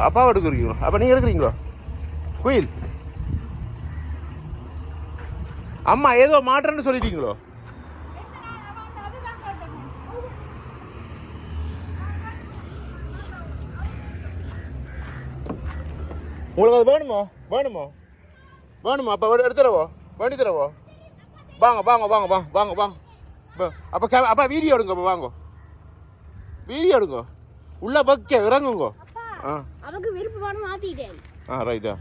அப்பாவை எடுக்கிறீங்களோ? அப்போ நீங்கள் எடுக்கிறீங்களோ குயில்? அம்மா ஏதோ மாற்றேன்னு சொல்லிட்டீங்களோ? உங்களுக்கு அது வேணுமா அப்போ எடுத்துறவோ வேண்டி தரவோ? வாங்க அப்போ வீடியோ எடுங்க. அப்போ வாங்க வீடியோ எடுங்க. உள்ள வைக்க இறங்குங்க. அவருக்கு விருப்பமான மாத்திட்டேன். ரைட்டா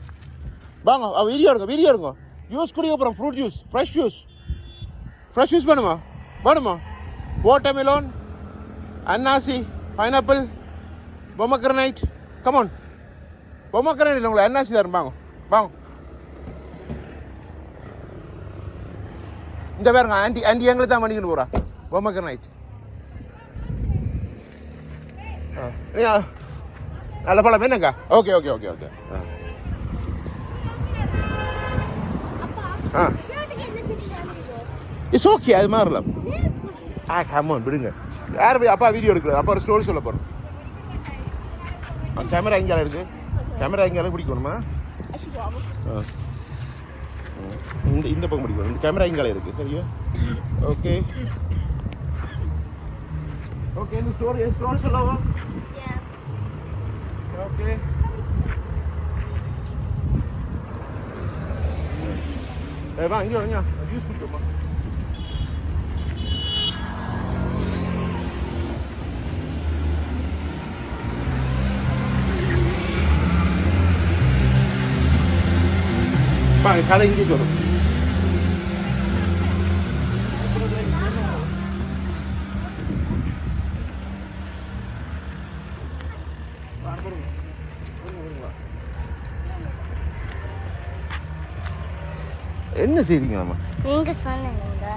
வாங்க வீடியோ எடுங்க. ஜூஸ் குடிக்க போகிறோம். ஃப்ரூட் ஜூஸ், ஃப்ரெஷ் ஜூஸ் வேணுமா? வாட்டர்மெலன், அன்னாசி, பைனாப்பிள், பொமக்ரனைட். கமான், பொமக்ரனைட் உங்களை அன்னாசி தரும். வாங்க இந்த பாருங்க. ஆண்டி எங்களுக்கு தான் பண்ணிக்கிட்டு போகிறா பொமக்ரனைட். நல்ல பழம் என்னங்க? Okay it's okay. அது மாதிரிலாம் கமான் விடுங்க. யார் அப்பா வீடியோ எடுக்கிறது? அப்பா ஒரு ஸ்டோரி சொல்ல போகிறோம். கேமரா எங்கே இருக்கு? கேமரா எங்கே பிடிக்கணுமா? இந்த பக்கம் பிடிக்கணும். இந்த கேமரா எங்கே இருக்கு? சரியா? ஓகே இந்த ஸ்டோரி சொல்லவா? ஓகே வா இங்கே ஜூஸ் குடிச்சோமா? கதை இங்கே வரும். என்ன செய்றீங்க அம்மா? நீங்க சொன்னீங்க.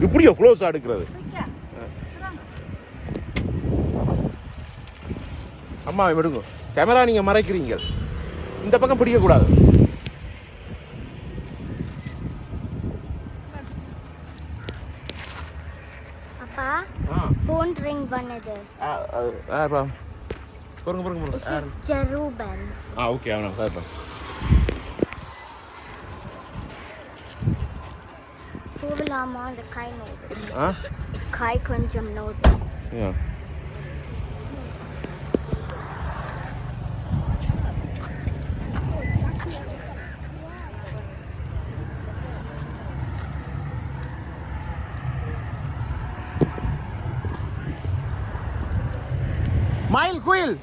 இப்படியோ க்ளோஸ் எடுக்கிறது? அம்மா விடுங்க. கேமரா நீங்க மறைக்கிறீங்க. இந்த பக்கம் பிடிக்க கூடாது. அப்பா ஃபோன் ரிங் பண்ணது. பொறுங்க. ஜெரூபன்ஸ். ஓகே அவனா பாப்பா. போகலாமா? அந்த காய் நோது. காய் கொஞ்சம் நோது. மயில் குயில்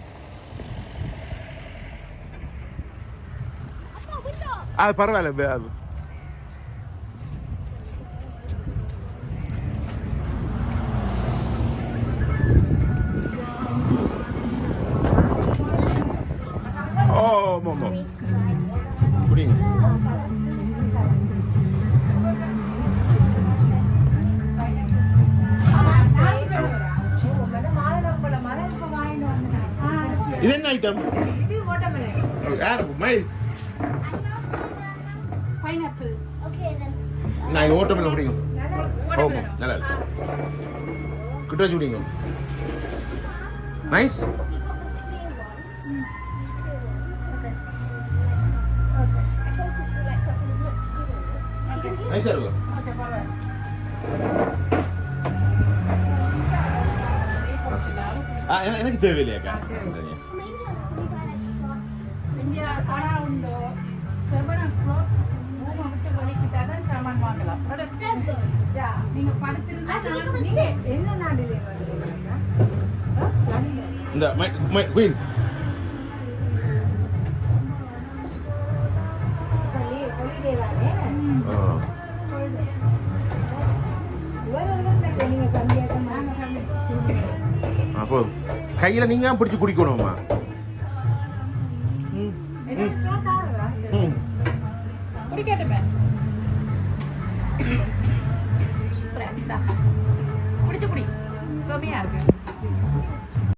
அது பரவாயில்ல. அது புரியுங்க. இது என்ன ஐட்டம்? இது வாட்டர்மெலன். யார் மயில்? பைனாப்பிள். Okay then. நான் வாட்டர்மெலன் குடிக்கும். ஓகே நல்லா இருக்கு. கிட்ட வச்சு குடிங்க. நைஸ். நைஸா இருக்கு. ஓகே பரவாயில்லை. எனக்கு தேவையில்லையாக்கா. சரியா இந்தியா கடா உண்டோ 7 o'clock மூணு விட்டு வெளிக்கிட்டாதான் சாமான் வாங்கலாம். நீங்க படுத்திருந்தா என்ன நாடிலே வருவீங்க? இந்த குயில் அப்போ கையில நீங்க பிடிச்சி குடிக்கணுமா? குடிக்கட்டுமே சூப்பரா குடிச்சு குடி செமையா இருக்கு